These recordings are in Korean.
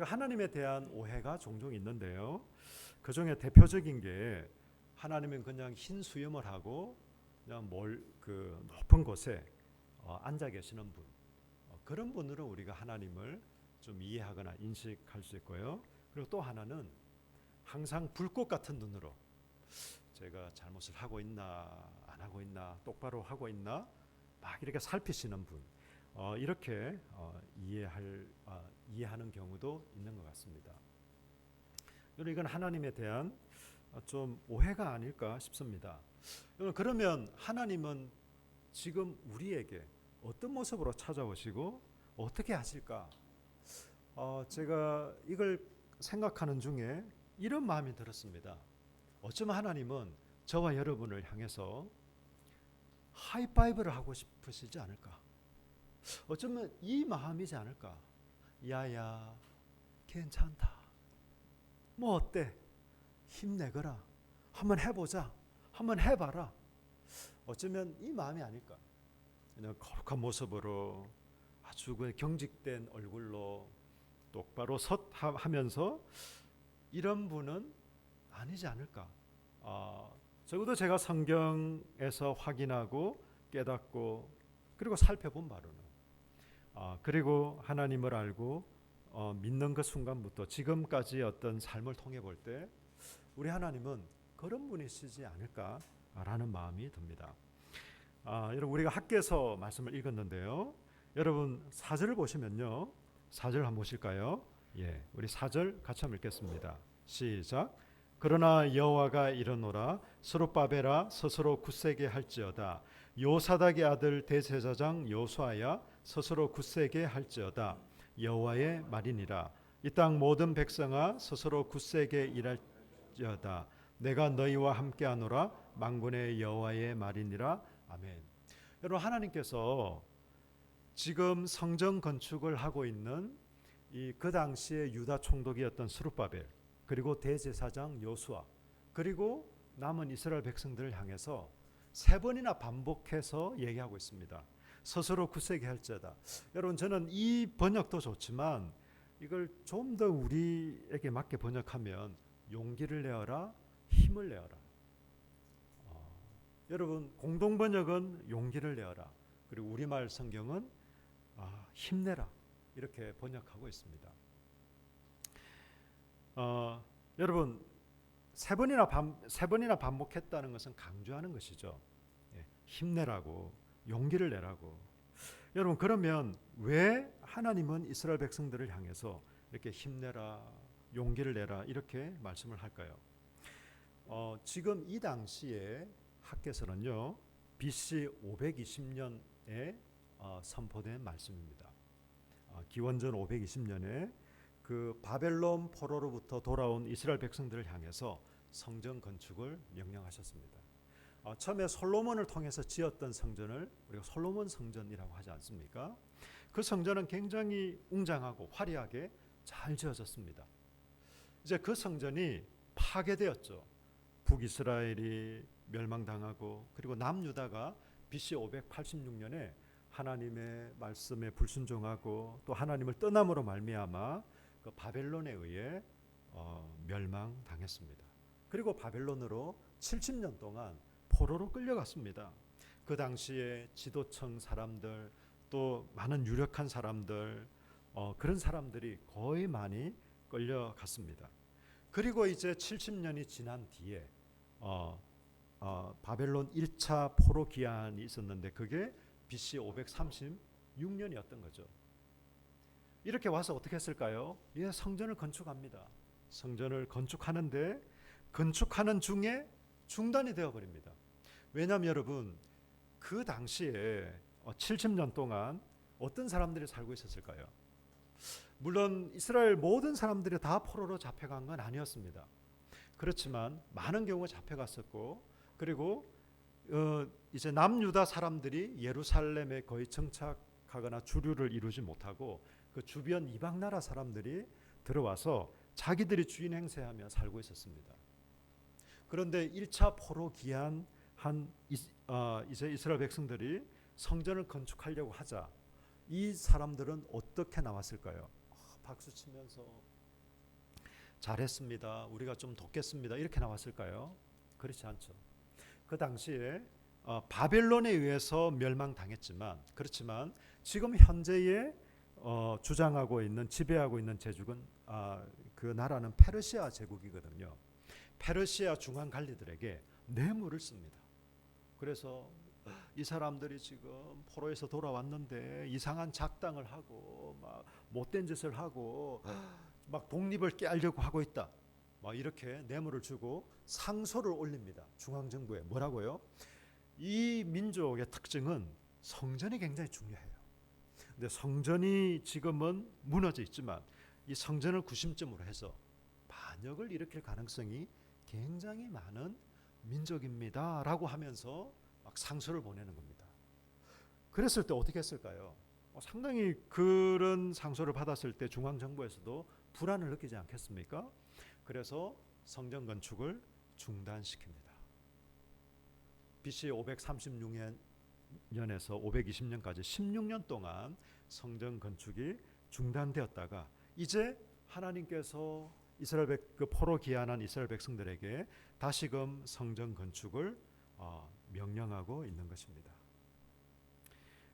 우리가 하나님에 대한 오해가 종종 있는데요. 그 중에 대표적인 게 하나님은 그냥 흰 수염을 하고 그냥 그 높은 곳에 앉아 계시는 분. 그런 분으로 우리가 하나님을 좀 이해하거나 인식할 수 있고요. 그리고 또 하나는 항상 불꽃 같은 눈으로 제가 잘못을 하고 있나 안 하고 있나 똑바로 하고 있나 막 이렇게 살피시는 분. 이렇게 이해하는 경우도 있는 것 같습니다. 이건 하나님에 대한 좀 오해가 아닐까 싶습니다. 그러면 하나님은 지금 우리에게 어떤 모습으로 찾아오시고 어떻게 하실까? 제가 이걸 생각하는 중에 이런 마음이 들었습니다. 어쩌면 하나님은 저와 여러분을 향해서 하이파이브를 하고 싶으시지 않을까? 어쩌면 이 마음이지 않을까? 야야, 괜찮다. 뭐 어때? 힘내거라. 한번 해보자. 한번 해봐라. 어쩌면 이 마음이 아닐까? 그냥 거룩한 모습으로 아주 경직된 얼굴로 똑바로 하면서 이런 분은 아니지 않을까? 적어도 제가 성경에서 확인하고 깨닫고 그리고 살펴본 바로는 그리고 하나님을 알고 믿는 그 순간부터 지금까지 어떤 삶을 통해 볼 때 우리 하나님은 그런 분이시지 않을까라는 마음이 듭니다. 여러분 우리가 학교에서 말씀을 읽었는데요. 여러분 4절을 보시면요. 4절 한번 보실까요? 예, 우리 4절 같이 한번 읽겠습니다. 시작. 그러나 여호와가 이르노라 스룹바벨아 스스로 굳세게 할지어다 요사닥의 아들 대제사장 여호수아야 스스로 굳세게 할지어다 여호와의 말이니라 이 땅 모든 백성아 스스로 굳세게 일할지어다 내가 너희와 함께하노라 만군의 여호와의 말이니라 아멘. 여러분 하나님께서 지금 성전 건축을 하고 있는 그 당시의 유다 총독이었던 스룹바벨 그리고 대제사장 여호수아 그리고 남은 이스라엘 백성들을 향해서 세 번이나 반복해서 얘기하고 있습니다. 스스로 굳세게 할지어다. 여러분 저는 이 번역도 좋지만 이걸 좀 더 우리에게 맞게 번역하면 용기를 내어라, 힘을 내어라. 여러분 공동 번역은 용기를 내어라. 그리고 우리말 성경은 힘내라 이렇게 번역하고 있습니다. 여러분 세 번이나 반복했다는 것은 강조하는 것이죠. 예, 힘내라고 용기를 내라고. 여러분 그러면 왜 하나님은 이스라엘 백성들을 향해서 이렇게 힘내라 용기를 내라 이렇게 말씀을 할까요? 지금 이 당시에 학개서는요 BC 520년에 선포된 말씀입니다. 기원전 520년에 그 바벨론 포로로부터 돌아온 이스라엘 백성들을 향해서 성전 건축을 명령하셨습니다. 처음에 솔로몬을 통해서 지었던 성전을 우리가 솔로몬 성전이라고 하지 않습니까? 그 성전은 굉장히 웅장하고 화려하게 잘 지어졌습니다. 이제 그 성전이 파괴되었죠. 북이스라엘이 멸망당하고 그리고 남유다가 BC 586년에 하나님의 말씀에 불순종하고 또 하나님을 떠남으로 말미암아 그 바벨론에 의해 멸망당했습니다. 그리고 바벨론으로 70년 동안 포로로 끌려갔습니다. 그 당시에 지도층 사람들 또 많은 유력한 사람들 그런 사람들이 거의 많이 끌려갔습니다. 그리고 이제 70년이 지난 뒤에 바벨론 1차 포로 기한이 있었는데 그게 BC 536년이었던 거죠. 이렇게 와서 어떻게 했을까요? 예, 성전을 건축합니다. 성전을 건축하는데 건축하는 중에 중단이 되어버립니다. 왜냐하면 여러분 그 당시에 70년 동안 어떤 사람들이 살고 있었을까요? 물론 이스라엘 모든 사람들이 다 포로로 잡혀간 건 아니었습니다. 그렇지만 많은 경우가 잡혀갔었고 그리고 이제 남유다 사람들이 예루살렘에 거의 정착하거나 주류를 이루지 못하고 그 주변 이방 나라 사람들이 들어와서 자기들이 주인 행세하며 살고 있었습니다. 그런데 1차 포로 기한 이제 이스라엘 백성들이 성전을 건축하려고 하자 이 사람들은 어떻게 나왔을까요? 박수 치면서 잘했습니다, 우리가 좀 돕겠습니다, 이렇게 나왔을까요? 그렇지 않죠. 그 당시에 바벨론에 의해서 멸망당했지만, 그렇지만 지금 현재의 주장하고 있는, 지배하고 있는 제국은 그 나라는 페르시아 제국이거든요. 페르시아 중앙 관리들에게 뇌물을 씁니다. 그래서 이 사람들이 지금 포로에서 돌아왔는데 이상한 작당을 하고 막 못된 짓을 하고 막 독립을 깨려고 하고 있다, 막 이렇게 뇌물을 주고 상소를 올립니다. 중앙정부에. 뭐라고요? 이 민족의 특징은 성전이 굉장히 중요해요. 근데 성전이 지금은 무너져 있지만 이 성전을 구심점으로 해서 반역을 일으킬 가능성이 굉장히 많은 민족입니다 라고 하면서 막 상소를 보내는 겁니다. 그랬을 때 어떻게 했을까요? 상당히 그런 상소를 받았을 때 중앙정부에서도 불안을 느끼지 않겠습니까? 그래서 성전 건축을 중단시킵니다. BC 536년에서 520년까지 16년 동안 성전 건축이 중단되었다가 이제 하나님께서 이스라엘 그 포로 귀환한 이스라엘 백성들에게 다시금 성전 건축을 명령하고 있는 것입니다.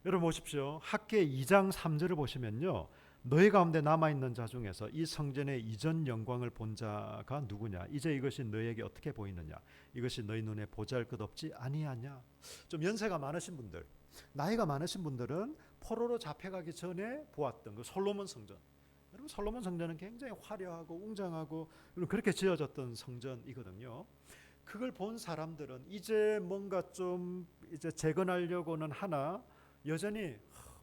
여러분 보십시오. 학계 2장 3절을 보시면요, 너희 가운데 남아있는 자 중에서 이 성전의 이전 영광을 본 자가 누구냐? 이제 이것이 너희에게 어떻게 보이느냐? 이것이 너희 눈에 보잘것없지 아니하냐? 좀 연세가 많으신 분들, 나이가 많으신 분들은 포로로 잡혀가기 전에 보았던 그 솔로몬 성전. 여러분 솔로몬 성전은 굉장히 화려하고 웅장하고 그렇게 지어졌던 성전이거든요. 그걸 본 사람들은 이제 뭔가 좀 이제 재건하려고는 하나 여전히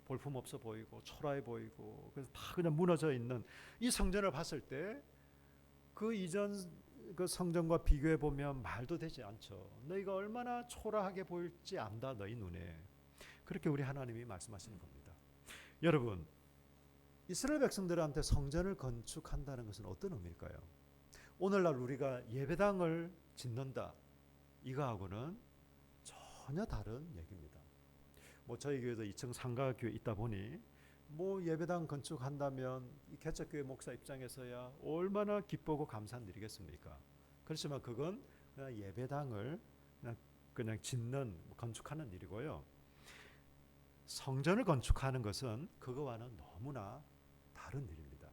볼품없어 보이고 초라해 보이고, 그래서 다 그냥 무너져 있는 이 성전을 봤을 때 그 이전 그 성전과 비교해 보면 말도 되지 않죠. 너희가 얼마나 초라하게 보일지 안다 너희 눈에. 그렇게 우리 하나님이 말씀하시는 겁니다. 여러분, 이스라엘 백성들한테 성전을 건축한다는 것은 어떤 의미일까요? 오늘날 우리가 예배당을 짓는다, 이거하고는 전혀 다른 얘기입니다. 뭐 저희 교회도 2층 상가교회 있다 보니 뭐 예배당 건축한다면 이 개척교회 목사 입장에서야 얼마나 기쁘고 감사한 일이겠습니까? 그렇지만 그건 그냥 예배당을 그냥 짓는, 건축하는 일이고요. 성전을 건축하는 것은 그거와는 너무나 다른 일입니다.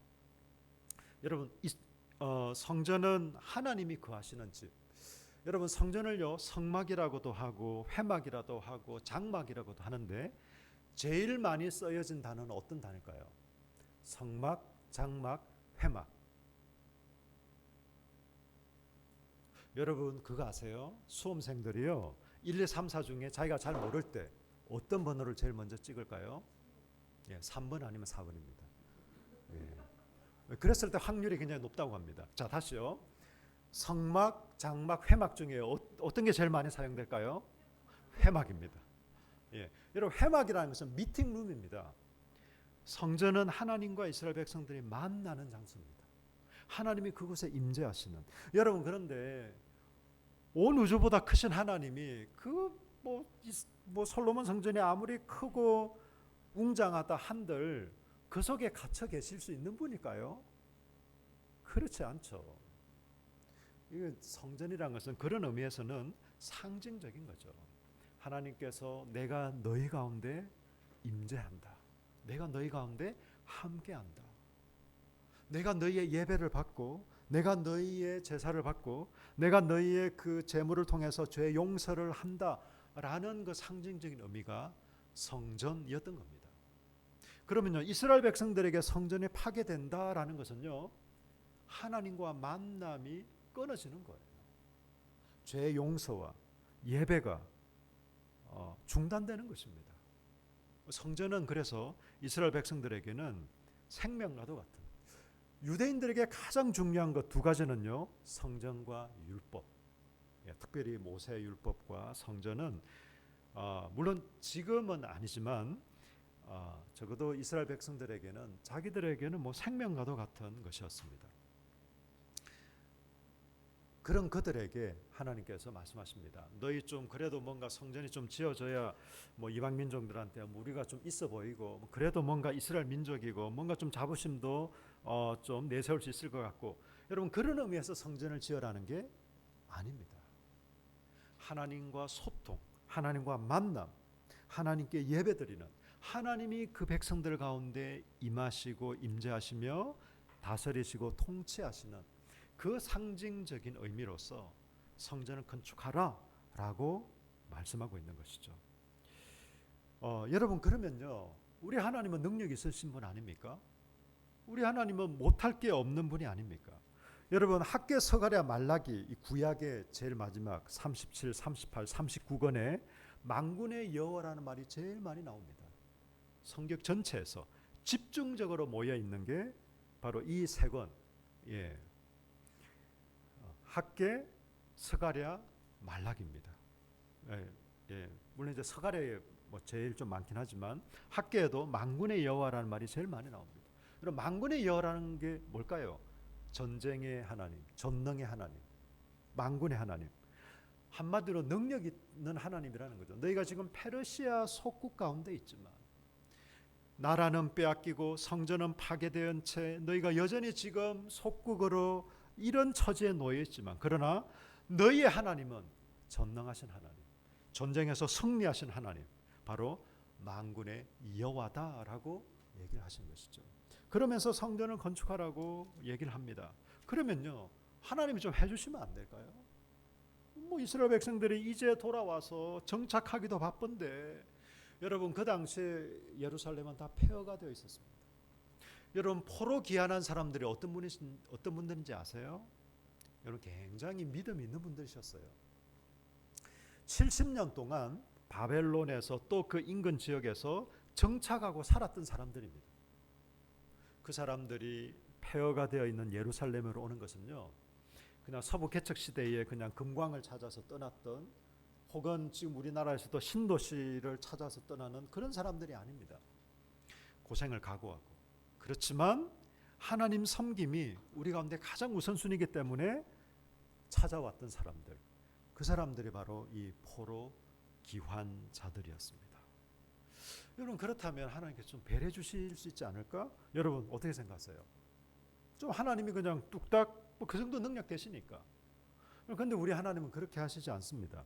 여러분, 성전은 하나님이 거하시는 집. 여러분 성전을요 성막이라고도 하고 회막이라도 하고 장막이라고도 하는데 제일 많이 쓰여진 단어는 어떤 단어일까요? 성막, 장막, 회막. 여러분 그거 아세요? 수험생들이요 1, 2, 3, 4 중에 자기가 잘 모를 때 어떤 번호를 제일 먼저 찍을까요? 3번 아니면 4번입니다. 그랬을 때 확률이 굉장히 높다고 합니다. 자, 다시요. 성막, 장막, 회막 중에 어떤 게 제일 많이 사용될까요? 회막입니다. 여러분 회막이라는 것은 미팅룸입니다. 성전은 하나님과 이스라엘 백성들이 만나는 장소입니다. 하나님이 그곳에 임재하시는. 여러분 그런데 온 우주보다 크신 하나님이 뭐 솔로몬 성전이 아무리 크고 웅장하다 한들 그 속에 갇혀 계실 수 있는 분일까요? 그렇지 않죠. 이 성전이라는 것은 그런 의미에서는 상징적인 거죠. 하나님께서 내가 너희 가운데 임재한다. 내가 너희 가운데 함께한다. 내가 너희의 예배를 받고 내가 너희의 제사를 받고 내가 너희의 그 제물을 통해서 죄 용서를 한다라는 그 상징적인 의미가 성전이었던 겁니다. 그러면요 이스라엘 백성들에게 성전이 파괴된다라는 것은요 하나님과 만남이 끊어지는 거예요. 죄 용서와 예배가 중단되는 것입니다. 성전은 그래서 이스라엘 백성들에게는 생명과도 같은, 유대인들에게 가장 중요한 것 두 가지는요 성전과 율법, 특별히 모세 율법과 성전은 물론 지금은 아니지만 적어도 이스라엘 백성들에게는 자기들에게는 뭐 생명과도 같은 것이었습니다. 그런 그들에게 하나님께서 말씀하십니다. 너희 좀 그래도 뭔가 성전이 좀 지어져야 뭐 이방 민족들한테 우리가 좀 있어 보이고 그래도 뭔가 이스라엘 민족이고 뭔가 좀 자부심도 좀 내세울 수 있을 것 같고, 여러분 그런 의미에서 성전을 지어라는 게 아닙니다. 하나님과 소통, 하나님과 만남, 하나님께 예배드리는, 하나님이 그 백성들 가운데 임하시고 임재하시며 다스리시고 통치하시는 그 상징적인 의미로서 성전을 건축하라라고 말씀하고 있는 것이죠. 여러분 그러면요, 우리 하나님은 능력 있으신 분 아닙니까? 우리 하나님은 못할 게 없는 분이 아닙니까? 여러분 학개, 서가랴, 말라기 이 구약의 제일 마지막 37, 38, 39권에 만군의 여호와라는 말이 제일 많이 나옵니다. 성경 전체에서 집중적으로 모여 있는 게 바로 이 세 권, 학개, 서가랴, 말라기입니다. 물론 이제 서가랴에 뭐 제일 좀 많긴 하지만 학개에도 만군의 여호와라는 말이 제일 많이 나옵니다. 그럼 만군의 여호와라는 게 뭘까요? 전쟁의 하나님, 전능의 하나님, 만군의 하나님. 한마디로 능력 있는 하나님이라는 거죠. 너희가 지금 페르시아 속국 가운데 있지만 나라는 빼앗기고 성전은 파괴된 채 너희가 여전히 지금 속국으로 이런 처지에 놓여 있지만, 그러나 너희의 하나님은 전능하신 하나님, 전쟁에서 승리하신 하나님, 바로 만군의 여호와다라고 얘기를 하신 것이죠. 그러면서 성전을 건축하라고 얘기를 합니다. 그러면요, 하나님이 좀 해주시면 안 될까요? 뭐 이스라엘 백성들이 이제 돌아와서 정착하기도 바쁜데, 여러분 그 당시에 예루살렘은 다 폐허가 되어 있었습니다. 여러분 포로 귀환한 사람들이 어떤 분들인지 아세요? 여러분 굉장히 믿음 있는 분들이셨어요. 70년 동안 바벨론에서 또 그 인근 지역에서 정착하고 살았던 사람들입니다. 그 사람들이 폐허가 되어 있는 예루살렘으로 오는 것은요, 그냥 서부 개척 시대에 그냥 금광을 찾아서 떠났던, 혹은 지금 우리나라에서도 신도시를 찾아서 떠나는 그런 사람들이 아닙니다. 고생을 각오하고, 그렇지만 하나님 섬김이 우리 가운데 가장 우선순위이기 때문에 찾아왔던 사람들, 그 사람들이 바로 이 포로 귀환자들이었습니다. 여러분 그렇다면 하나님께서 좀 배려해 주실 수 있지 않을까? 여러분 어떻게 생각하세요? 좀 하나님이 그냥 뚝딱 뭐 그 정도 능력 되시니까. 그런데 우리 하나님은 그렇게 하시지 않습니다.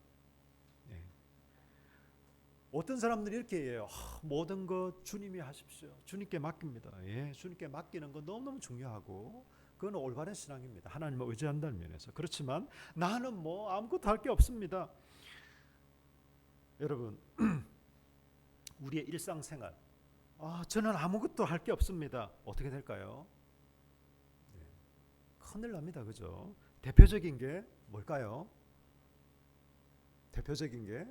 어떤 사람들이 이렇게 해요. 모든 것 주님이 하십시오. 주님께 맡깁니다. 주님께 맡기는 건 너무너무 중요하고 그건 올바른 신앙입니다. 하나님을 의지한다는 면에서. 그렇지만 나는 뭐 아무것도 할 게 없습니다. 여러분 우리의 일상생활, 저는 아무것도 할 게 없습니다. 어떻게 될까요? 큰일 납니다. 그죠? 대표적인 게 뭘까요? 대표적인 게,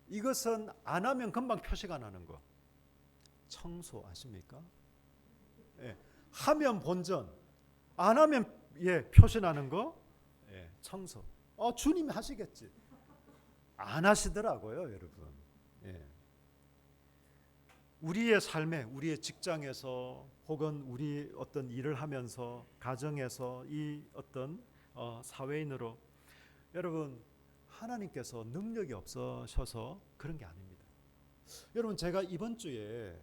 이것은 안 하면 금방 표시가 나는 거. 청소 아십니까? 하면 본전, 안 하면 표시 나는 거. 청소. 주님이 하시겠지. 안 하시더라고요, 여러분. 우리의 삶에, 우리의 직장에서, 혹은 우리 어떤 일을 하면서, 가정에서, 이 어떤 사회인으로, 여러분 하나님께서 능력이 없으셔서 그런 게 아닙니다. 여러분 제가 이번 주에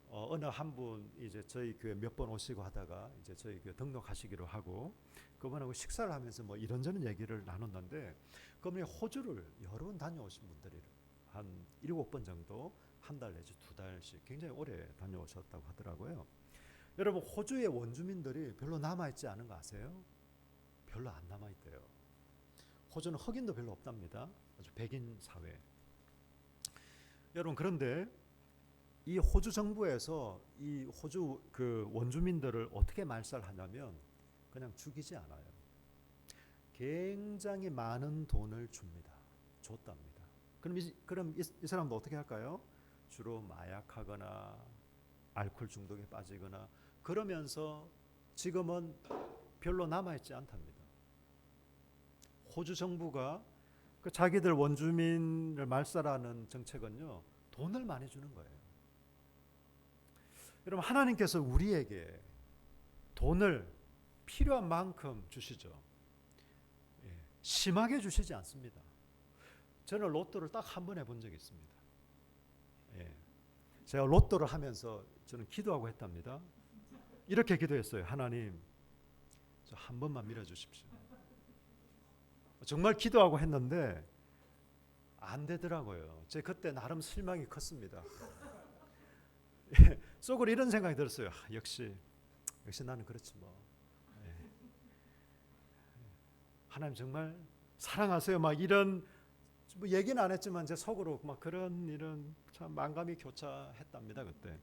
어느 한 분 이제 저희 교회 몇 번 오시고 하다가 이제 저희 교회 등록하시기로 하고, 그분하고 식사를 하면서 뭐 이런저런 얘기를 나눴는데, 그분이 호주를 여러 번 다녀오신 분들이 한 7번 정도, 한 달 내지 2달씩 굉장히 오래 다녀오셨다고 하더라고요. 여러분 호주의 원주민들이 별로 남아있지 않은 거 아세요? 별로 안 남아있대요. 호주는 흑인도 별로 없답니다. 아주 백인 사회. 여러분 그런데 이 호주 정부에서 이 호주 그 원주민들을 어떻게 말살하냐면 그냥 죽이지 않아요. 굉장히 많은 돈을 줍니다. 줬답니다. 그럼 이 사람도 어떻게 할까요? 주로 마약하거나 알코올 중독에 빠지거나 그러면서 지금은 별로 남아있지 않답니다. 호주 정부가 그 자기들 원주민을 말살하는 정책은요, 돈을 많이 주는 거예요. 여러분 하나님께서 우리에게 돈을 필요한 만큼 주시죠. 심하게 주시지 않습니다. 저는 로또를 딱 한 번 해본 적이 있습니다. 예. 제가 로또를 하면서 저는 기도하고 했답니다. 이렇게 기도했어요. 하나님, 저 한 번만 밀어주십시오. 정말 기도하고 했는데 안 되더라고요. 제 그때 나름 실망이 컸습니다. 속으로 이런 생각이 들었어요. 역시 나는 그렇지 뭐. 예. 하나님 정말 사랑하세요. 막 이런 뭐 얘기는 안 했지만 제 속으로 막 그런 이런 참 만감이 교차했답니다. 그때.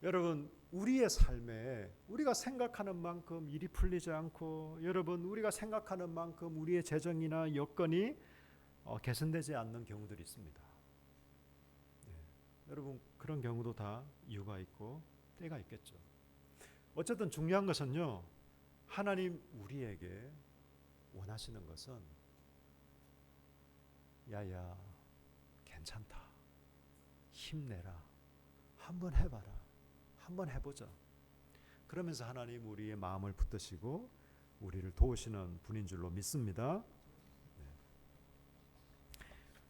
여러분, 우리의 삶에 우리가 생각하는 만큼 일이 풀리지 않고, 여러분 우리가 생각하는 만큼 우리의 재정이나 여건이 개선되지 않는 경우들이 있습니다. 네. 여러분 그런 경우도 다 이유가 있고 때가 있겠죠. 어쨌든 중요한 것은요, 하나님 우리에게 원하시는 것은 야야 괜찮다, 힘내라, 한번 해봐라, 한번 해보자. 그러면서 하나님 우리의 마음을 붙드시고 우리를 도우시는 분인 줄로 믿습니다.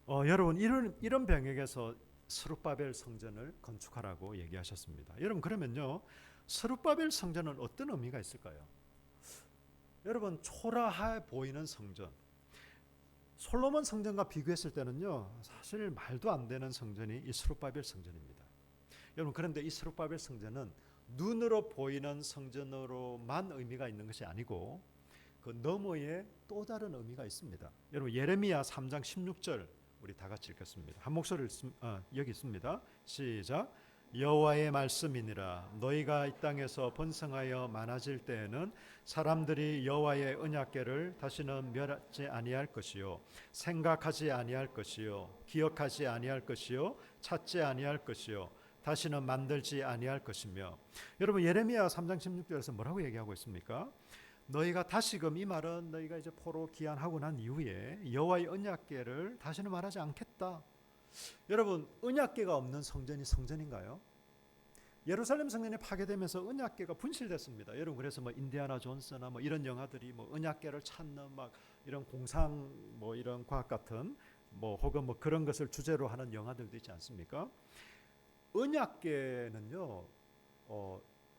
여러분 이런 병역에서 스룹바벨 성전을 건축하라고 얘기하셨습니다. 여러분 그러면요, 스룹바벨 성전은 어떤 의미가 있을까요? 여러분 초라해 보이는 성전, 솔로몬 성전과 비교했을 때는요 사실 말도 안 되는 성전이 이 스룹바벨 성전입니다. 여러분 그런데 이 스룹바벨 성전은 눈으로 보이는 성전으로만 의미가 있는 것이 아니고 그 너머에 또 다른 의미가 있습니다. 여러분 예레미야 3장 16절 우리 다 같이 읽겠습니다. 한 목소리를 여기 있습니다. 시작. 여호와의 말씀이니라. 너희가 이 땅에서 번성하여 많아질 때에는 사람들이 여호와의 언약궤를 다시는 멸하지 아니할 것이요, 생각하지 아니할 것이요, 기억하지 아니할 것이요, 찾지 아니할 것이요, 다시는 만들지 아니할 것이며. 여러분 예레미야 3장 16절에서 뭐라고 얘기하고 있습니까? 너희가 다시금, 이 말은 너희가 이제 포로 귀환하고 난 이후에 여호와의 언약궤를 다시는 말하지 않겠다. 여러분 언약궤가 없는 성전이 성전인가요? 예루살렘 성전이 파괴되면서 언약궤가 분실됐습니다. 여러분 그래서 뭐 인디아나 존스나 뭐 이런 영화들이 뭐 언약궤를 찾는 막 이런 공상 뭐 이런 과학 같은 뭐 혹은 뭐 그런 것을 주제로 하는 영화들도 있지 않습니까? 언약궤는요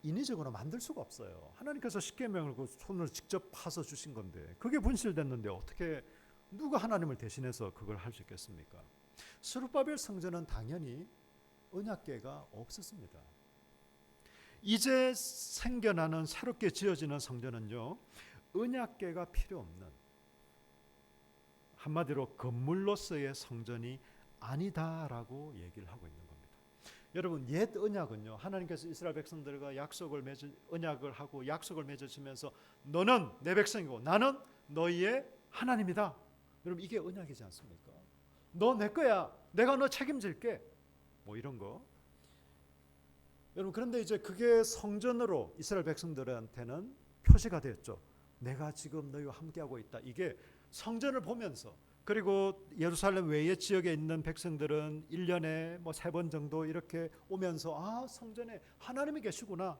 인위적으로 만들 수가 없어요. 하나님께서 십계명을 그 손으로 직접 파서 주신 건데 그게 분실됐는데 어떻게 누가 하나님을 대신해서 그걸 할 수 있겠습니까? 스룹바벨 성전은 당연히 언약궤가 없었습니다. 이제 생겨나는 새롭게 지어지는 성전은요 언약궤가 필요 없는, 한마디로 건물로서의 성전이 아니다라고 얘기를 하고 있는 겁니다. 여러분 옛 언약은요 하나님께서 이스라엘 백성들과 언약을 하고 약속을 맺으시면서 너는 내 백성이고 나는 너희의 하나님이다. 여러분 이게 언약이지 않습니까? 너 내 거야, 내가 너 책임질게, 뭐 이런 거. 여러분 그런데 이제 그게 성전으로 이스라엘 백성들한테는 표시가 되었죠. 내가 지금 너희와 함께하고 있다. 이게 성전을 보면서, 그리고 예루살렘 외의 지역에 있는 백성들은 1년에 뭐 3번 정도 이렇게 오면서 아 성전에 하나님이 계시구나,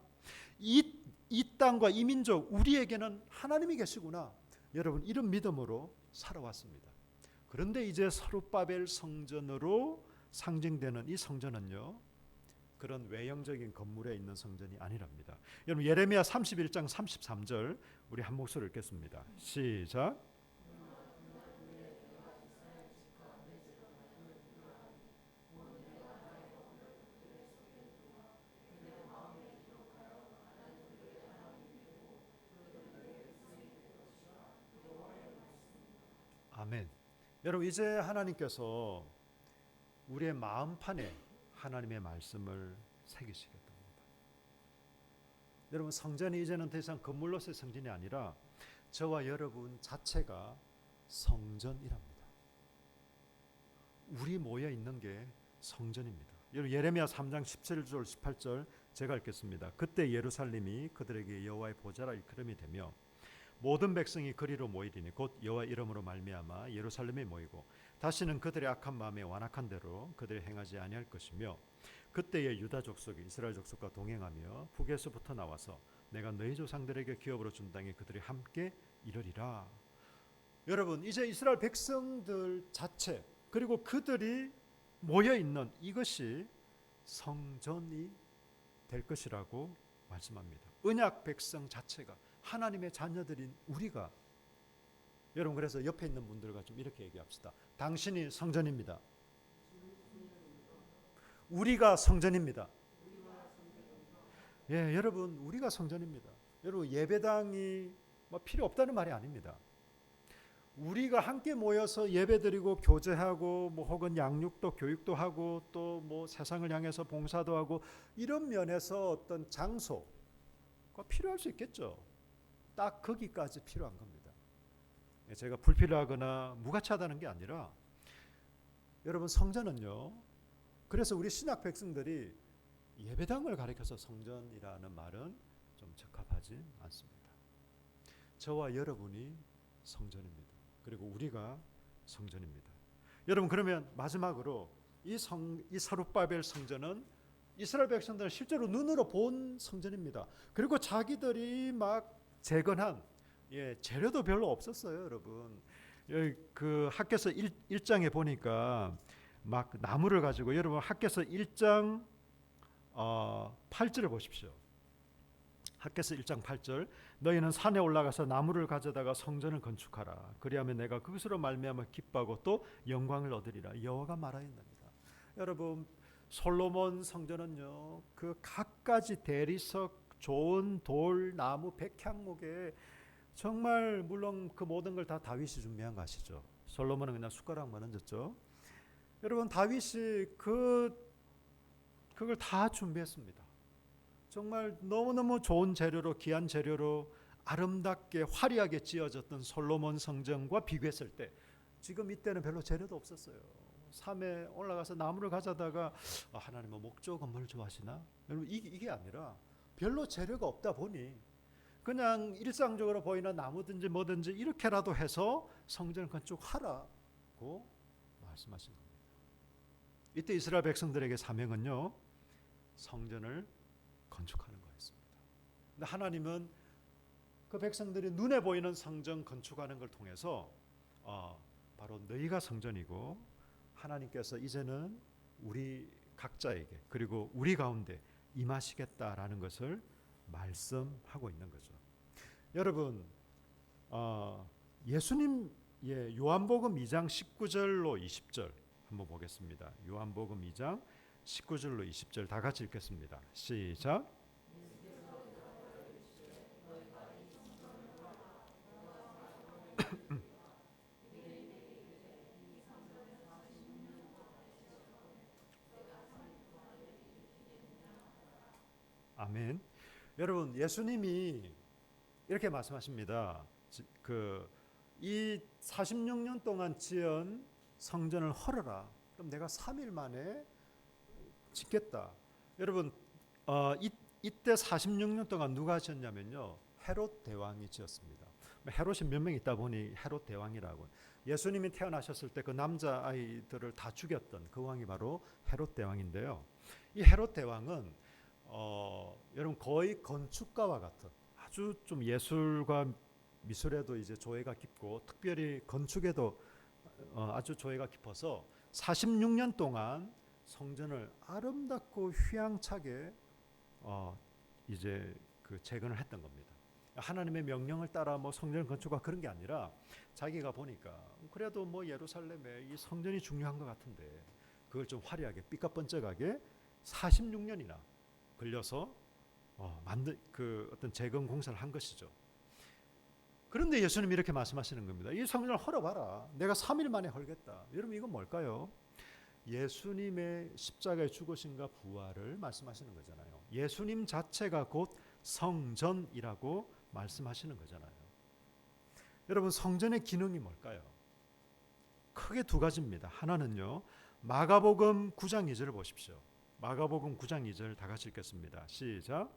이 땅과 이 민족 우리에게는 하나님이 계시구나, 여러분 이런 믿음으로 살아왔습니다. 그런데 이제 스룹바벨 성전으로 상징되는 이 성전은요 그런 외형적인 건물에 있는 성전이 아니랍니다. 여러분 예레미야 31장 33절 우리 한 목소리 읽겠습니다. 시작. 아멘. 여러분 이제 하나님께서 우리의 마음판에 하나님의 말씀을 새기시겠답니다. 여러분 성전이 이제는 더 이상 건물로서의 성전이 아니라 저와 여러분 자체가 성전이랍니다. 우리 모여 있는 게 성전입니다. 여러분 예레미야 3장 17절 18절 제가 읽겠습니다. 그때 예루살렘이 그들에게 여호와의 보좌라 일컬음이 되며 모든 백성이 그리로 모이리니 곧 여호와 이름으로 말미암아 예루살렘에 모이고 다시는 그들의 악한 마음에 완악한 대로 그들이 행하지 아니할 것이며 그때에 유다 족속이 이스라엘 족속과 동행하며 북에서부터 나와서 내가 너희 조상들에게 기업으로 준 땅에 그들이 함께 이르리라. 여러분 이제 이스라엘 백성들 자체 그리고 그들이 모여 있는 이것이 성전이 될 것이라고 말씀합니다. 언약 백성 자체가 하나님의 자녀들인 우리가 여러분 그래서 옆에 있는 분들과 좀 이렇게 얘기합시다. 당신이 성전입니다. 우리가 성전입니다. 예, 여러분 우리가 성전입니다. 여러분 예배당이 뭐 필요 없다는 말이 아닙니다. 우리가 함께 모여서 예배드리고 교제하고 뭐 혹은 양육도 교육도 하고 또 뭐 세상을 향해서 봉사도 하고 이런 면에서 어떤 장소가 필요할 수 있겠죠. 딱 거기까지 필요한 겁니다. 제가 불필요하거나 무가치하다는 게 아니라 여러분 성전은요. 그래서 우리 신약 백성들이 예배당을 가리켜서 성전이라는 말은 좀 적합하지 않습니다. 저와 여러분이 성전입니다. 그리고 우리가 성전입니다. 여러분 그러면 마지막으로 이 스룹바벨 성전은 이스라엘 백성들은 실제로 눈으로 본 성전입니다. 그리고 자기들이 막 재건한 재료도 별로 없었어요, 여러분. 그 학개서 1장에 보니까 막 나무를 가지고 여러분 학개서 1장 8절을 보십시오. 학개서 1장 8절 너희는 산에 올라가서 나무를 가져다가 성전을 건축하라. 그리하면 내가 그것으로 말미암아 기뻐하고 또 영광을 얻으리라. 여호와가 말하였느니라. 여러분 솔로몬 성전은요 그 갖가지 대리석 좋은 돌 나무 백향목에 정말 물론 그 모든 걸 다 다윗이 준비한 거 아시죠? 솔로몬은 그냥 숟가락만 얹었죠. 여러분 다윗이 그걸 다 준비했습니다. 정말 너무너무 좋은 재료로 귀한 재료로 아름답게 화려하게 지어졌던 솔로몬 성전과 비교했을 때 지금 이때는 별로 재료도 없었어요. 산에 올라가서 나무를 가져다가 하나님은 목조 건물을 좋아하시나? 여러분 이게 아니라 별로 재료가 없다 보니 그냥 일상적으로 보이는 나무든지 뭐든지 이렇게라도 해서 성전을 건축하라고 말씀하신 겁니다. 이때 이스라엘 백성들에게 사명은요 성전을 건축하는 거였습니다. 근데 하나님은 그 백성들이 눈에 보이는 성전 건축하는 걸 통해서 바로 너희가 성전이고 하나님께서 이제는 우리 각자에게 그리고 우리 가운데 임하시겠다라는 것을 말씀하고 있는 거죠. 여러분 예수님 요한복음 2장 19절로 20절 한번 보겠습니다. 요한복음 2장 19절로 20절 다 같이 읽겠습니다. 시작. 아멘. 여러분 예수님이 이렇게 말씀하십니다. 이 46년 동안 지은 성전을 헐어라. 그럼 내가 3일 만에 짓겠다. 여러분 이때 46년 동안 누가 지었냐면요. 헤롯 대왕이 지었습니다. 헤롯이 몇 명 있다 보니 헤롯 대왕이라고. 예수님이 태어나셨을 때 그 남자 아이들을 다 죽였던 그 왕이 바로 헤롯 대왕인데요. 이 헤롯 대왕은 여러분 거의 건축가와 같은 아주 좀 예술과 미술에도 이제 조예가 깊고 특별히 건축에도 아주 조예가 깊어서 46년 동안 성전을 아름답고 휘황차게 이제 그 재건을 했던 겁니다. 하나님의 명령을 따라 뭐 성전 건축과 그런 게 아니라 자기가 보니까 그래도 뭐 예루살렘에 이 성전이 중요한 것 같은데 그걸 좀 화려하게 삐까뻔쩍하게 46년이나 걸려서 만든 그 어떤 재건 공사를 한 것이죠. 그런데 예수님이 이렇게 말씀하시는 겁니다. 이 성전을 헐어봐라. 내가 3일 만에 헐겠다. 여러분 이건 뭘까요? 예수님의 십자가의 죽으심과 부활을 말씀하시는 거잖아요. 예수님 자체가 곧 성전이라고 말씀하시는 거잖아요. 여러분 성전의 기능이 뭘까요? 크게 두 가지입니다. 하나는요. 마가복음 9장 2절을 보십시오. 마가복음 9장 2절 다 같이 읽겠습니다. 시작.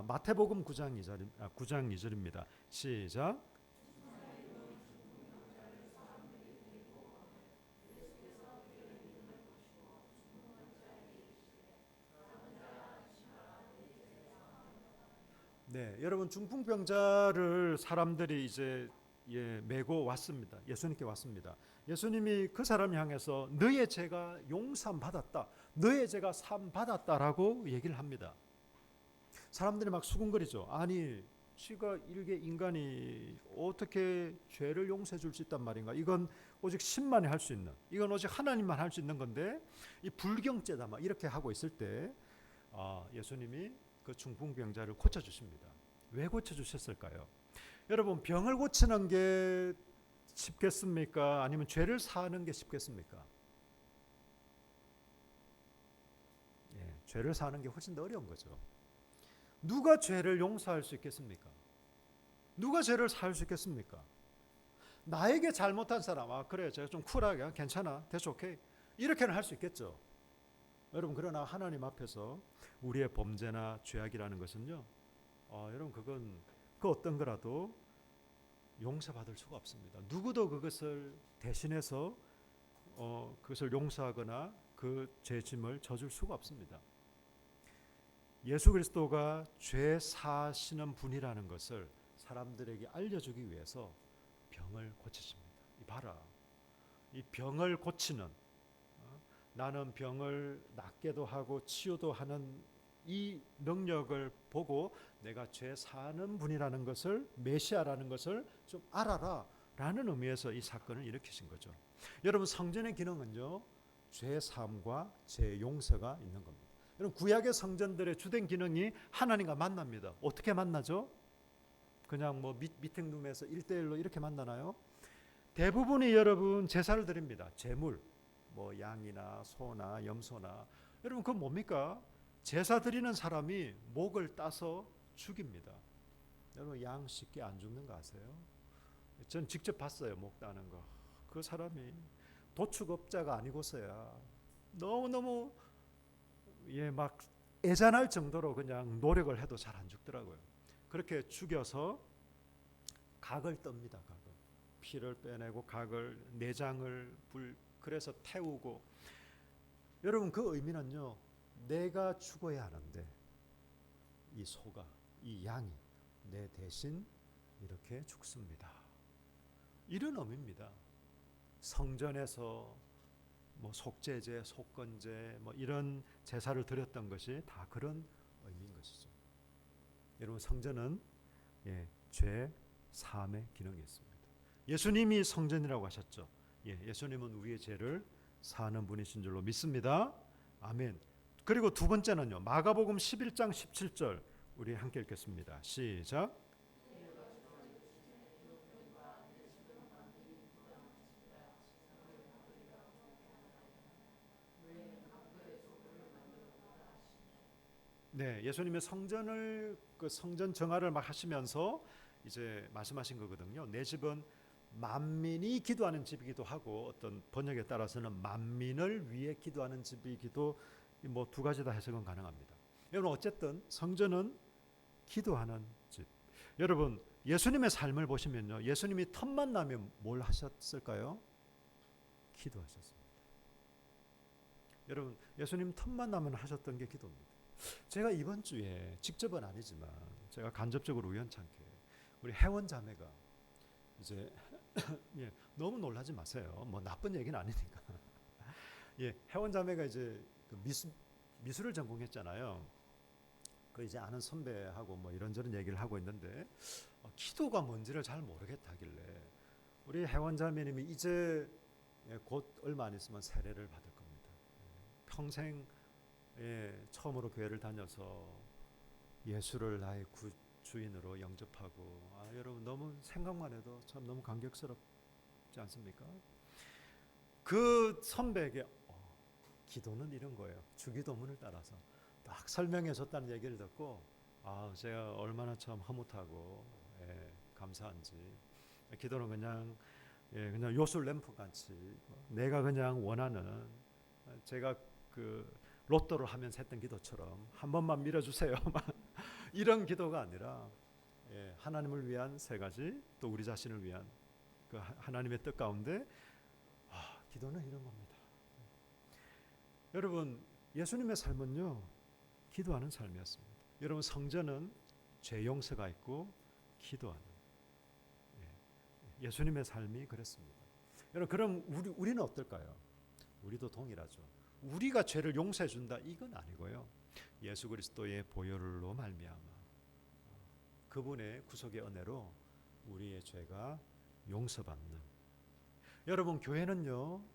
마태복음 9장 2절입니다. 시작. 네, 여러분 중풍병자를 사람들이 이제 메고 왔습니다. 예수님께 왔습니다. 예수님이 그 사람을 향해서 너의 죄가 용서함 받았다. 너의 죄가 산 받았다라고 얘기를 합니다. 사람들이 막 수군거리죠. 아니, 지가 일개 인간이 어떻게 죄를 용서해 줄 수 있단 말인가? 이건 오직 신만이 할 수 있는, 이건 오직 하나님만 할 수 있는 건데 이 불경죄다 막 이렇게 하고 있을 때 예수님이 그 중풍병자를 고쳐주십니다. 왜 고쳐주셨을까요? 여러분, 병을 고치는 게 쉽겠습니까? 아니면 죄를 사하는 게 쉽겠습니까? 죄를 사하는 게 훨씬 더 어려운 거죠. 누가 죄를 용서할 수 있겠습니까? 누가 죄를 사할 수 있겠습니까? 나에게 잘못한 사람, 그래, 제가 좀 쿨하게, 괜찮아, that's okay, 이렇게는 할 수 있겠죠. 여러분, 그러나 하나님 앞에서 우리의 범죄나 죄악이라는 것은요, 여러분, 그건 그 어떤 거라도 용서받을 수가 없습니다. 누구도 그것을 대신해서 그것을 용서하거나 그 죄짐을 져줄 수가 없습니다. 예수 그리스도가 죄 사시는 분이라는 것을 사람들에게 알려주기 위해서 병을 고치십니다. 봐라, 이 병을 고치는, 나는 병을 낫게도 하고 치유도 하는 이 능력을 보고 내가 죄 사는 분이라는 것을, 메시아라는 것을 좀 알아라 라는 의미에서 이 사건을 일으키신 거죠. 여러분, 성전의 기능은요, 죄 사함과 죄 용서가 있는 겁니다. 여러분, 구약의 성전들의 주된 기능이 하나님과 만납니다. 어떻게 만나죠? 그냥 뭐 미팅룸에서 1대1로 이렇게 만나나요? 대부분이 여러분 제사를 드립니다. 제물, 뭐 양이나 소나 염소나. 여러분, 그건 뭡니까? 제사 드리는 사람이 목을 따서 죽입니다. 여러분, 양 쉽게 안 죽는 거 아세요? 전 직접 봤어요, 목 따는 거. 그 사람이 도축업자가 아니고서야 너무너무 막 애잔할 정도로 그냥 노력을 해도 잘 안 죽더라고요. 그렇게 죽여서 각을 떱니다. 각을. 피를 빼내고 각을, 내장을 그래서 태우고. 여러분, 그 의미는요, 내가 죽어야 하는데 이 소가, 이 양이 내 대신 이렇게 죽습니다. 이런 의미입니다. 성전에서 뭐 속죄제, 속건제, 뭐 이런 제사를 드렸던 것이 다 그런 의미인 것이죠. 여러분, 성전은 죄 사함의 기능이 있습니다. 예수님이 성전이라고 하셨죠. 예수님은 우리의 죄를 사하는 분이신 줄로 믿습니다. 아멘. 그리고 두 번째는요, 마가복음 11장 17절 우리 함께 읽겠습니다. 시작. 네, 예수님의 그 성전 정화를 막 하시면서 이제 말씀하신 거거든요. 내 집은 만민이 기도하는 집이기도 하고, 어떤 번역에 따라서는 만민을 위해 기도하는 집이기도, 뭐 두 가지 다 해석은 가능합니다. 여러분, 어쨌든 성전은 기도하는 집. 여러분, 예수님의 삶을 보시면요, 예수님이 틈만 나면 뭘 하셨을까요? 기도하셨습니다. 여러분, 예수님 틈만 나면 하셨던 게 기도입니다. 제가 이번 주에 직접은 아니지만 제가 간접적으로 우연찮게 우리 혜원 자매가 이제 너무 놀라지 마세요. 뭐 나쁜 얘기는 아니니까. 혜원 자매가 이제 그 미술을 전공했잖아요. 그 이제 아는 선배하고 뭐 이런저런 얘기를 하고 있는데 기도가 뭔지를 잘 모르겠다길래 우리 혜원 자매님이 이제 곧 얼마 안 있으면 세례를 받을 겁니다. 평생 처음으로 교회를 다녀서 예수를 나의 주인으로 영접하고, 여러분, 너무 생각만 해도 참 너무 감격스럽지 않습니까? 그 선배에게 기도는 이런 거예요. 주기도문을 따라서 딱 설명해 줬다는 얘기를 듣고 제가 얼마나 참 흐뭇하고 감사한지. 기도는 그냥 요술 램프 같이 내가 그냥 원하는, 제가 그 로또를 하면서 했던 기도처럼 한 번만 밀어주세요 이런 기도가 아니라 하나님을 위한 세 가지, 또 우리 자신을 위한 그 하나님의 뜻 가운데 기도는 이런 겁니다. 여러분, 예수님의 삶은요, 기도하는 삶이었습니다. 여러분, 성전은 죄 용서가 있고 기도하는. 예수님의 삶이 그랬습니다. 여러분, 그럼 우리는 어떨까요? 우리도 동일하죠. 우리가 죄를 용서해 준다 이건 아니고요. 예수 그리스도의 보혈로 말미암아 그분의 구속의 은혜로 우리의 죄가 용서받는. 여러분, 교회는요,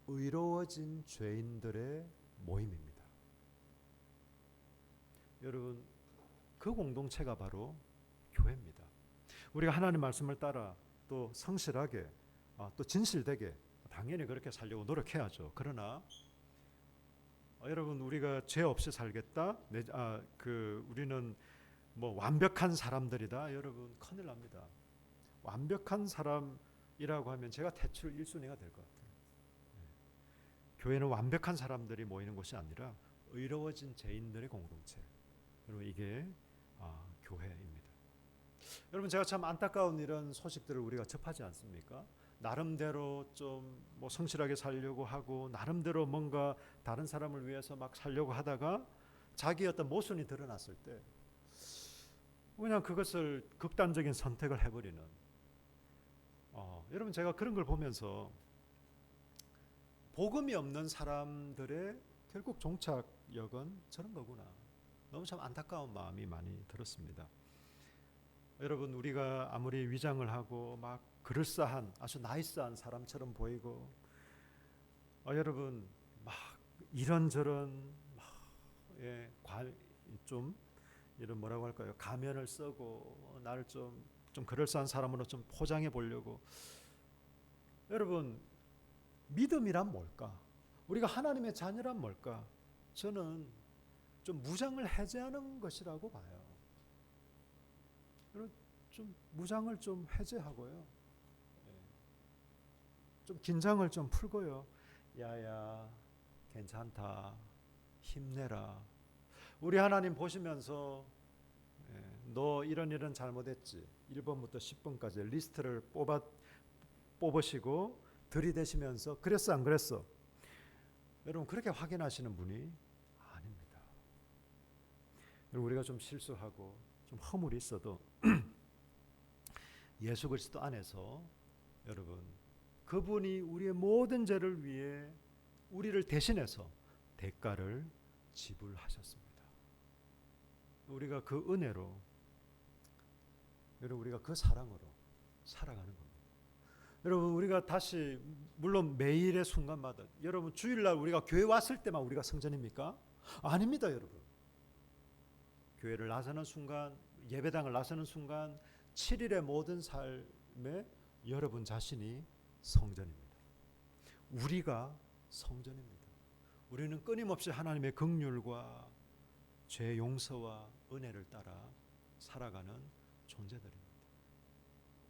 의로워진 죄인들의 모임입니다. 여러분, 그 공동체가 바로 교회입니다. 우리가 하나님 말씀을 따라 또 성실하게 또 진실되게 당연히 그렇게 살려고 노력해야죠. 그러나 여러분, 우리가 죄 없이 살겠다, 우리는 뭐 완벽한 사람들이다, 여러분 큰일 납니다. 완벽한 사람이라고 하면 제가 대출 1순위가 될 것 같아요. 교회는 완벽한 사람들이 모이는 곳이 아니라 의로워진 죄인들의 공동체. 여러분, 이게 교회입니다. 여러분, 제가 참 안타까운 이런 소식들을 우리가 접하지 않습니까? 나름대로 좀 뭐 성실하게 살려고 하고 나름대로 뭔가 다른 사람을 위해서 막 살려고 하다가 자기 어떤 모순이 드러났을 때 그냥 그것을 극단적인 선택을 해버리는. 여러분, 제가 그런 걸 보면서 복음이 없는 사람들의 결국 종착역은 저런 거구나. 너무 참 안타까운 마음이 많이 들었습니다. 여러분, 우리가 아무리 위장을 하고 막 그럴싸한 아주 나이스한 사람처럼 보이고 여러분 막 이런저런 좀 이런 뭐라고 할까요? 가면을 쓰고 나를 좀 그럴싸한 사람으로 좀 포장해 보려고. 여러분, 믿음이란 뭘까? 우리가 하나님의 자녀란 뭘까? 저는 좀 무장을 해제하는 것이라고 봐요. 좀 무장을 좀 해제하고요. 좀 긴장을 좀 풀고요. 야야, 괜찮다. 힘내라. 우리 하나님 보시면서 너 이런 잘못했지. 1번부터 10번까지 리스트를 뽑으시고 들이대시면서 그랬어 안 그랬어? 여러분, 그렇게 확인하시는 분이 아닙니다. 여러분, 우리가 좀 실수하고 좀 허물이 있어도 예수 그리스도 안에서 여러분, 그분이 우리의 모든 죄를 위해 우리를 대신해서 대가를 지불하셨습니다. 우리가 그 은혜로, 여러분, 우리가 그 사랑으로 살아가는 겁니다. 여러분, 우리가 다시 물론 매일의 순간마다, 여러분 주일날 우리가 교회 왔을 때만 우리가 성전입니까? 아닙니다. 여러분, 교회를 나서는 순간, 예배당을 나서는 순간 7일의 모든 삶에 여러분 자신이 성전입니다. 우리가 성전입니다. 우리는 끊임없이 하나님의 긍휼과 죄 용서와 은혜를 따라 살아가는 존재들입니다.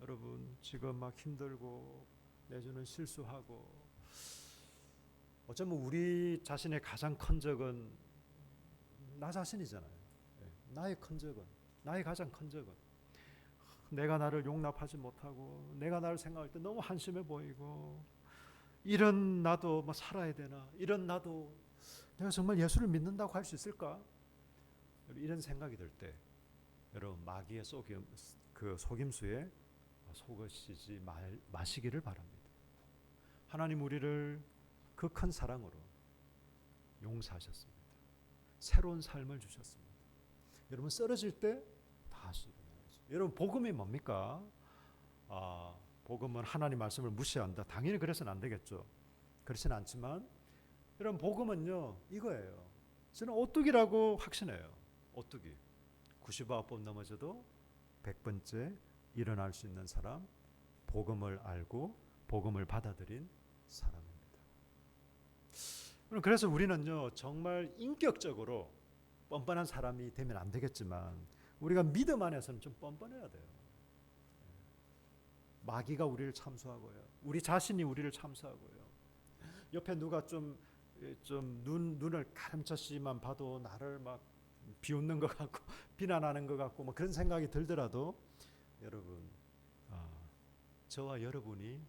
여러분, 지금 막 힘들고 내주는 실수하고 어쩌면 우리 자신의 가장 큰 적은 나 자신이잖아요. 나의 큰 적은, 나의 가장 큰 적은 내가 나를 용납하지 못하고 내가 나를 생각할 때 너무 한심해 보이고, 이런 나도 뭐 살아야 되나, 이런 나도 내가 정말 예수를 믿는다고 할 수 있을까, 이런 생각이 들 때 여러분, 마귀의 속임수에 속으시지 마시기를 바랍니다. 하나님 우리를 그 큰 사랑으로 용서하셨습니다. 새로운 삶을 주셨습니다. 여러분, 쓰러질 때 다시 일어나야죠. 여러분, 복음이 뭡니까? 복음은 하나님 말씀을 무시한다. 당연히 그래서는 안 되겠죠. 그렇지는 않지만 여러분, 복음은요 이거예요. 저는 오뚜기라고 확신해요. 오뚜기. 99번 넘어져도 100번째 일어날 수 있는 사람, 복음을 알고 복음을 받아들인 사람입니다. 그래서 우리는요 정말 인격적으로 뻔뻔한 사람이 되면 안 되겠지만 우리가 믿음 안에서는 좀 뻔뻔해야 돼요. 마귀가 우리를 참수하고요, 우리 자신이 우리를 참수하고요, 옆에 누가 좀 눈을 가름쳤지만 봐도 나를 막 비웃는 것 같고 비난하는 것 같고 뭐 그런 생각이 들더라도 여러분, 저와 여러분이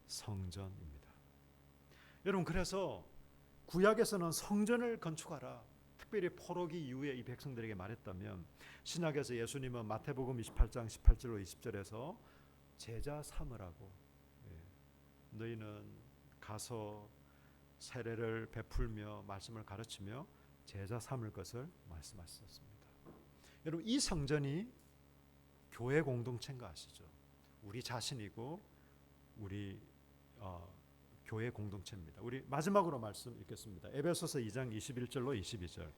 성전입니다. 여러분, 그래서 구약에서는 성전을 건축하라, 특별히 포로기 이후에 이 백성들에게 말했다면, 신약에서 예수님은 마태복음 28장 18절로 20절에서 제자 삼으라고, 너희는 가서 세례를 베풀며 말씀을 가르치며 제자 삼을 것을 말씀하셨습니다. 여러분, 이 성전이 교회 공동체인 거 아시죠? 우리 자신이고 우리 교회 공동체입니다. 우리 마지막으로 말씀 읽겠습니다. 에베소서 2장 21절로 22절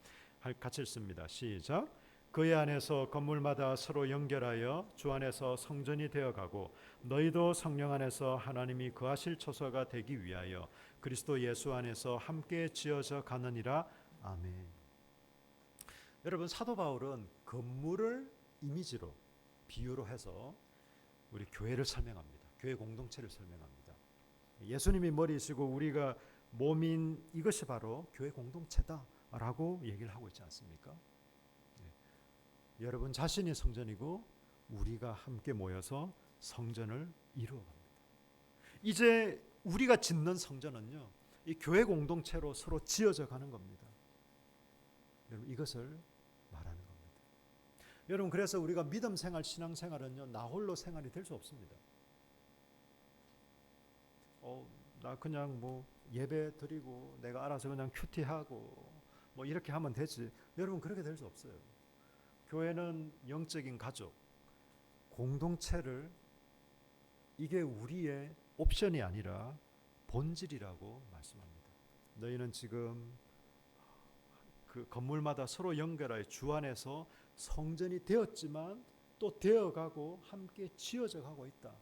같이 읽습니다. 시작. 그의 안에서 건물마다 서로 연결하여 주 안에서 성전이 되어가고 너희도 성령 안에서 하나님이 거하실 처소가 되기 위하여 그리스도 예수 안에서 함께 지어져 가느니라. 아멘. 여러분, 사도 바울은 건물을 이미지로 비유로 해서 우리 교회를 설명합니다. 교회 공동체를 설명합니다. 예수님이 머리이시고 우리가 몸인 이것이 바로 교회 공동체다라고 얘기를 하고 있지 않습니까? 여러분 자신이 성전이고 우리가 함께 모여서 성전을 이루어갑니다. 이제 우리가 짓는 성전은요, 이 교회 공동체로 서로 지어져 가는 겁니다. 여러분, 이것을 말하는 겁니다. 여러분, 그래서 우리가 믿음 생활, 신앙 생활은요, 나 홀로 생활이 될 수 없습니다. 나 그냥 뭐 예배 드리고 내가 알아서 그냥 큐티하고 뭐 이렇게 하면 되지. 여러분, 그렇게 될 수 없어요. 교회는 영적인 가족, 공동체를, 이게 우리의 옵션이 아니라 본질이라고 말씀합니다. 너희는 지금 그 건물마다 서로 연결하여 주 안에서 성전이 되었지만 또 되어가고 함께 지어져 가고 있다.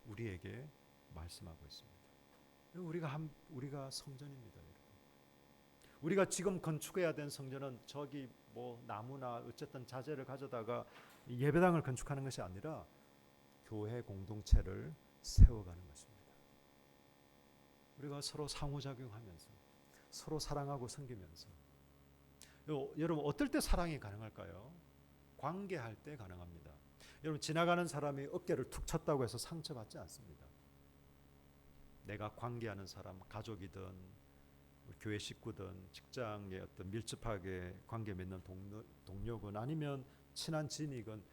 우리에게 말씀하고 있습니다. 우리가 성전입니다. 우리가 지금 건축해야 된 성전은 저기 뭐 나무나 어쨌든 자재를 가져다가 예배당을 건축하는 것이 아니라 교회 공동체를 세워가는 것입니다. 우리가 서로 상호작용하면서 서로 사랑하고 섬기면서. 여러분, 어떨 때 사랑이 가능할까요? 관계할 때 가능합니다. 여러분, 지나가는 사람이 어깨를 툭 쳤다고 해서 상처받지 않습니다. 내가 관계하는 사람, 가족이든 교회 식구든 직장에 어떤 밀접하게 관계 맺는 동료건 아니면 친한 지인이건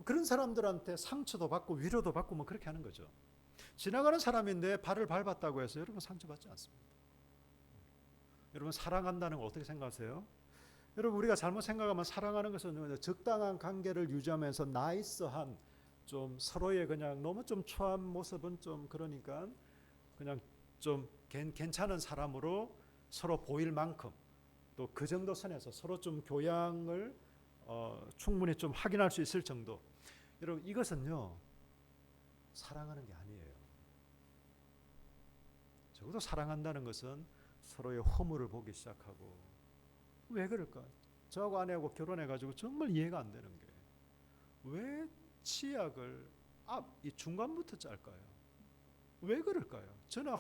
그런 사람들한테 상처도 받고 위로도 받고 뭐 그렇게 하는 거죠. 지나가는 사람인데 발을 밟았다고 해서 여러분 상처받지 않습니다. 여러분, 사랑한다는 걸 어떻게 생각하세요? 여러분, 우리가 잘못 생각하면 사랑하는 것은 적당한 관계를 유지하면서 나이스한 좀 서로의 그냥 너무 좀 초한 모습은 좀 그러니까 그냥 좀 괜찮은 사람으로 서로 보일 만큼 또 그 정도 선에서 서로 좀 교양을 충분히 좀 확인할 수 있을 정도. 여러분, 이것은요 사랑하는 게 아니에요. 적어도 사랑한다는 것은 서로의 허물을 보기 시작하고, 왜 그럴까? 저하고 아내하고 결혼해가지고 정말 이해가 안 되는 게 왜 치약을 이 중간부터 짤까요? 왜 그럴까요? 저는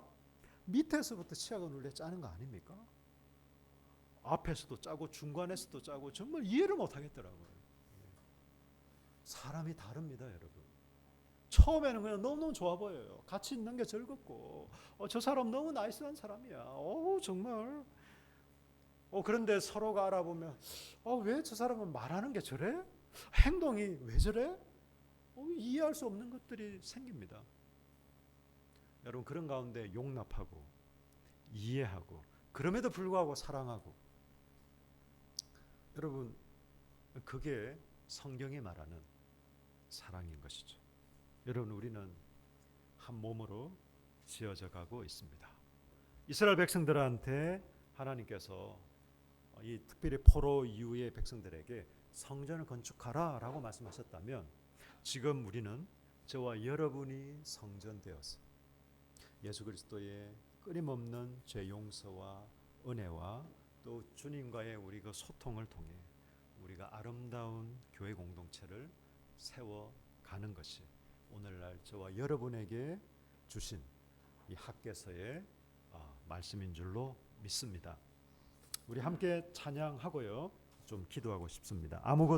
밑에서부터 치약을 원래 짜는 거 아닙니까? 앞에서도 짜고 중간에서도 짜고 정말 이해를 못 하겠더라고요. 사람이 다릅니다, 여러분. 처음에는 그냥 너무너무 좋아 보여요. 같이 있는 게 즐겁고 저 사람 너무 나이스한 사람이야. 정말. 그런데 서로가 알아보면 왜 저 사람은 말하는 게 저래? 행동이 왜 저래? 이해할 수 없는 것들이 생깁니다. 여러분, 그런 가운데 용납하고 이해하고 그럼에도 불구하고 사랑하고, 여러분, 그게 성경이 말하는 사랑인 것이죠. 여러분, 우리는 한 몸으로 지어져 가고 있습니다. 이스라엘 백성들한테 하나님께서 이 특별히 포로 이후의 백성들에게 성전을 건축하라라고 말씀하셨다면, 지금 우리는 저와 여러분이 성전되어서 예수 그리스도의 끊임없는 죄 용서와 은혜와 또 주님과의 우리 그 소통을 통해 우리가 아름다운 교회 공동체를 세워가는 것이 오늘날 저와 여러분에게 주신 이 학개서의 말씀인 줄로 믿습니다. 우리 함께 찬양하고요, 좀 기도하고 싶습니다. 아무것도